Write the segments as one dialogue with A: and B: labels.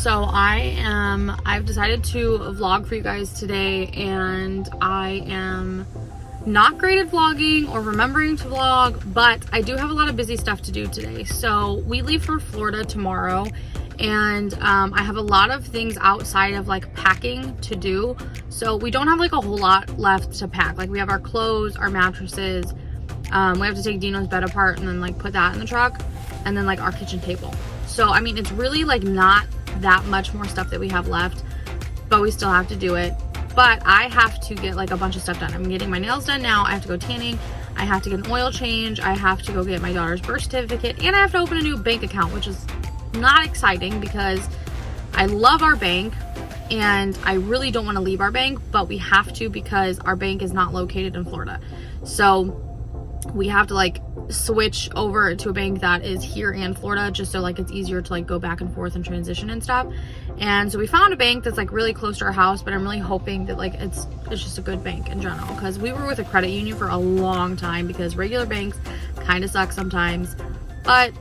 A: So I've decided to vlog for you guys today, and I am not great at vlogging or remembering to vlog, but I do have a lot of busy stuff to do today. So we leave for Florida tomorrow, and I have a lot of things outside of like packing to do. So we don't have like a whole lot left to pack. Like we have our clothes, our mattresses, we have to take Dino's bed apart and then like put that in the truck, and then like our kitchen table. So I mean, it's really like not that much more stuff that we have left, but we still have to do it. But I have to get like a bunch of stuff done. I'm getting my nails done now. I have to go tanning. I have to get an oil change. I have to go get my daughter's birth certificate, and I have to open a new bank account, which is not exciting because I love our bank and I really don't want to leave our bank, but we have to because our bank is not located in Florida. So we have to like switch over to a bank that is here in Florida, just so like it's easier to like go back and forth and transition and stuff. And so we found a bank that's like really close to our house, but I'm really hoping that like it's just a good bank in general, because we were with a credit union for a long time because regular banks kind of suck sometimes, but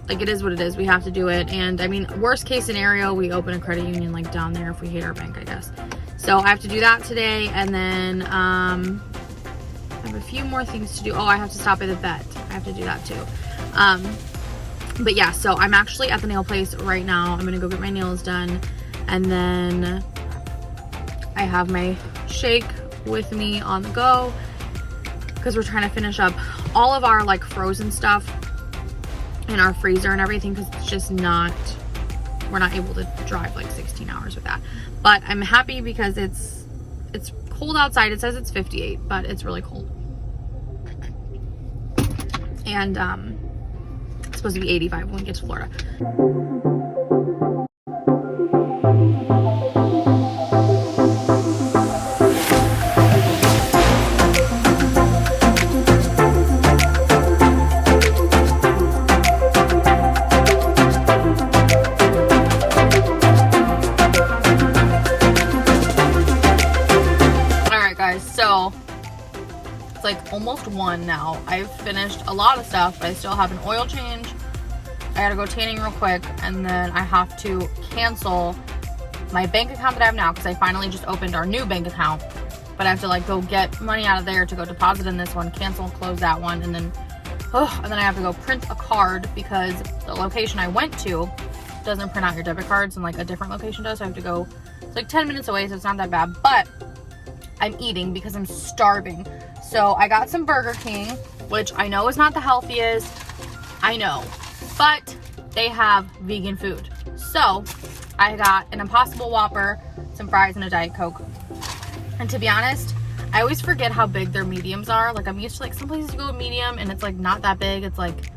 A: like it is what it is. We have to do it. And I mean, worst case scenario, we open a credit union like down there if we hate our bank, I guess. So I have to do that today, and then I have a few more things to do. Oh, I have to stop by the vet. I have to do that too. But yeah, so I'm actually at the nail place right now. I'm gonna go get my nails done, and then I have my shake with me on the go because we're trying to finish up all of our like frozen stuff in our freezer and everything, because it's just not, we're not able to drive like 16 hours with that. But I'm happy because it's cold outside. It says it's 58, but it's really cold. And it's supposed to be 85 when we get to Florida. So it's like almost 1 now. I've finished a lot of stuff, but I still have an oil change. I gotta go tanning real quick, and then I have to cancel my bank account that I have now because I finally just opened our new bank account. But I have to like go get money out of there to go deposit in this one, cancel, close that one, and then I have to go print a card because the location I went to doesn't print out your debit cards, and like a different location does. So I have to go, it's like 10 minutes away, so it's not that bad. But I'm eating because I'm starving. So I got some Burger King, which I know is not the healthiest, I know, but they have vegan food. So I got an Impossible Whopper, some fries, and a Diet Coke. And to be honest, I always forget how big their mediums are. Like I'm used to like some places you go with medium and it's like not that big, it's like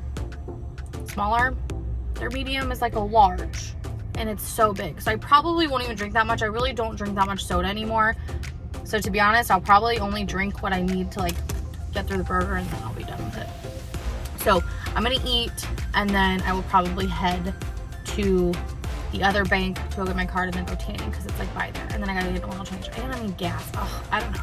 A: smaller. Their medium is like a large and it's so big. So I probably won't even drink that much. I really don't drink that much soda anymore. So to be honest, I'll probably only drink what I need to like get through the burger, and then I'll be done with it. So I'm gonna eat, and then I will probably head to the other bank to go get my card and then go tanning because it's like by there. And then I gotta get an oil change. And I need gas. Oh, I don't know.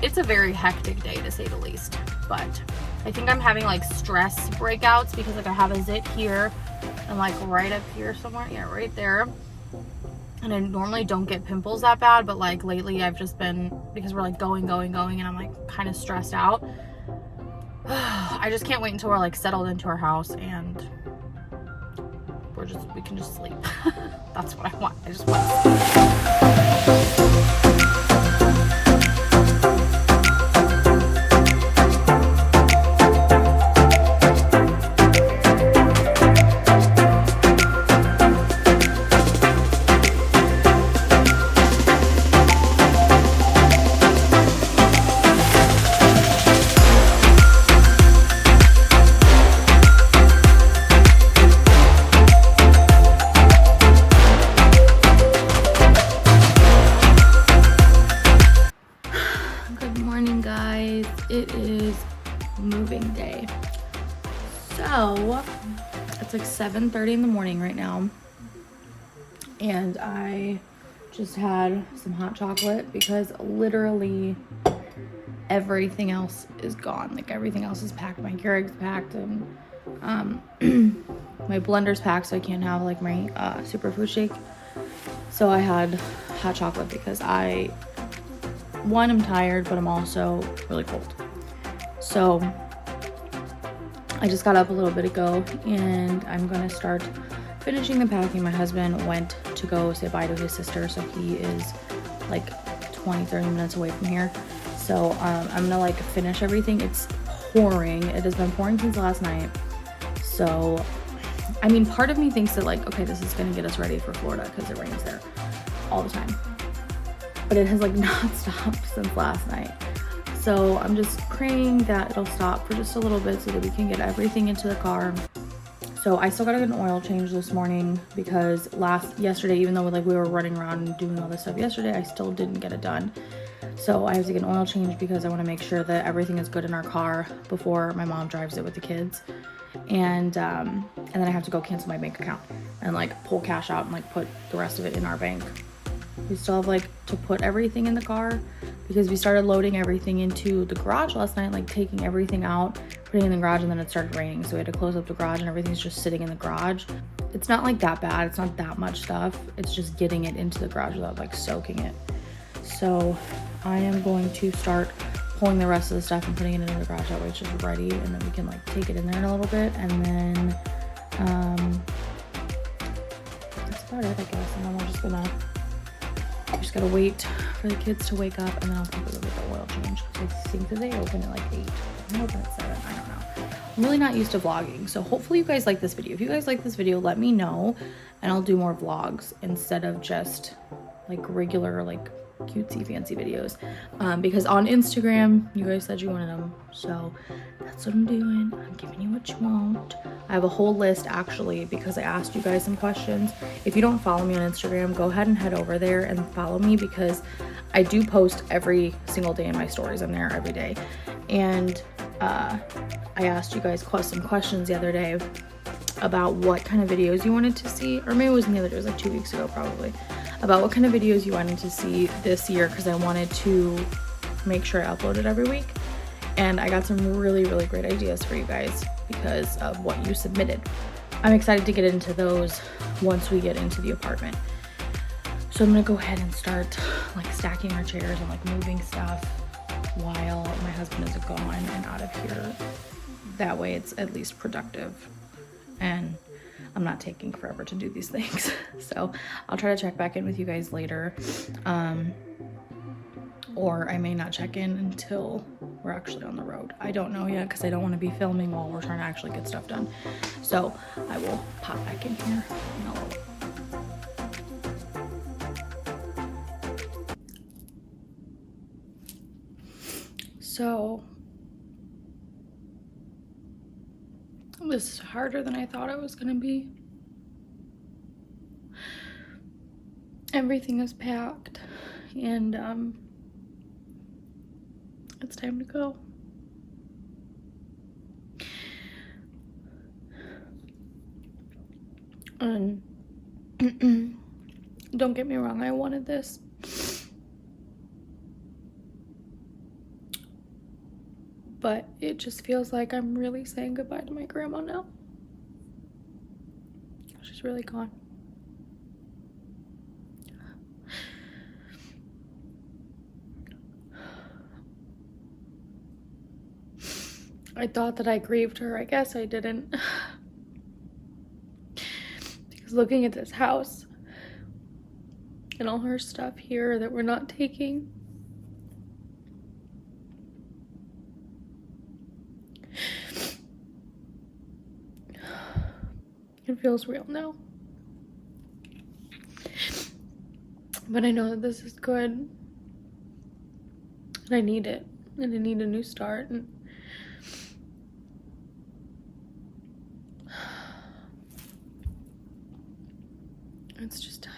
A: It's a very hectic day to say the least. But I think I'm having like stress breakouts because like I have a zit here and like right up here somewhere. Yeah, right there. And I normally don't get pimples that bad, but like lately I've just been, because we're like going, and I'm like kind of stressed out. I just can't wait until we're like settled into our house and we can just sleep. That's what I want. I just want to sleep. It is moving day. So it's like 7:30 in the morning right now, and I just had some hot chocolate because literally everything else is gone. Like everything else is packed. My Keurig's packed and my blender's packed, so I can't have like my superfood shake. So I had hot chocolate because I'm tired, but I'm also really cold. So I just got up a little bit ago and I'm gonna start finishing the packing. My husband went to go say bye to his sister, so he is like 20-30 minutes away from here. So I'm gonna like finish everything. It's pouring. It has been pouring since last night. So I mean, part of me thinks that like, okay, this is gonna get us ready for Florida because it rains there all the time, but it has like not stopped since last night. So I'm just praying that it'll stop for just a little bit so that we can get everything into the car. So I still gotta get an oil change this morning because yesterday, even though like we were running around and doing all this stuff yesterday, I still didn't get it done. So I have to get an oil change because I want to make sure that everything is good in our car before my mom drives it with the kids. And then I have to go cancel my bank account and like pull cash out and like put the rest of it in our bank. We still have like to put everything in the car because we started loading everything into the garage last night, like taking everything out, putting it in the garage, and then it started raining. So we had to close up the garage and everything's just sitting in the garage. It's not like that bad. It's not that much stuff. It's just getting it into the garage without like soaking it. So I am going to start pulling the rest of the stuff and putting it in the garage. That way it's just ready, and then we can like take it in there in a little bit. And then that's about it, I guess. And then we just gotta wait for the kids to wake up, and then I'll probably go get the oil change. I think that they open at like 8. They open at 7. I don't know. I'm really not used to vlogging, so hopefully you guys like this video. If you guys like this video, let me know, and I'll do more vlogs instead of just like regular like cutesy fancy videos, because on Instagram you guys said you wanted them, so that's what I'm doing. I'm giving you what you want. I have a whole list actually because I asked you guys some questions. If you don't follow me on Instagram, go ahead and head over there and follow me because I do post every single day in my stories. I'm there every day, and I asked you guys some questions the other day about what kind of videos you wanted to see, or maybe it wasn't the other day, it was like 2 weeks ago probably, about what kind of videos you wanted to see this year, because I wanted to make sure I uploaded every week. And I got some really, really great ideas for you guys because of what you submitted. I'm excited to get into those once we get into the apartment. So I'm gonna go ahead and start like stacking our chairs and like moving stuff while my husband is gone and out of here. That way it's at least productive and I'm not taking forever to do these things. So I'll try to check back in with you guys later. Or I may not check in until we're actually on the road. I don't know yet because I don't want to be filming while we're trying to actually get stuff done. So I will pop back in here in a little. So this is harder than I thought it was gonna be. Everything is packed and it's time to go. And don't get me wrong, I wanted this. But it just feels like I'm really saying goodbye to my grandma now. She's really gone. I thought that I grieved her. I guess I didn't. Because looking at this house and all her stuff here that we're not taking, it feels real now. But I know that this is good. And I need it. And I need a new start. And it's just time.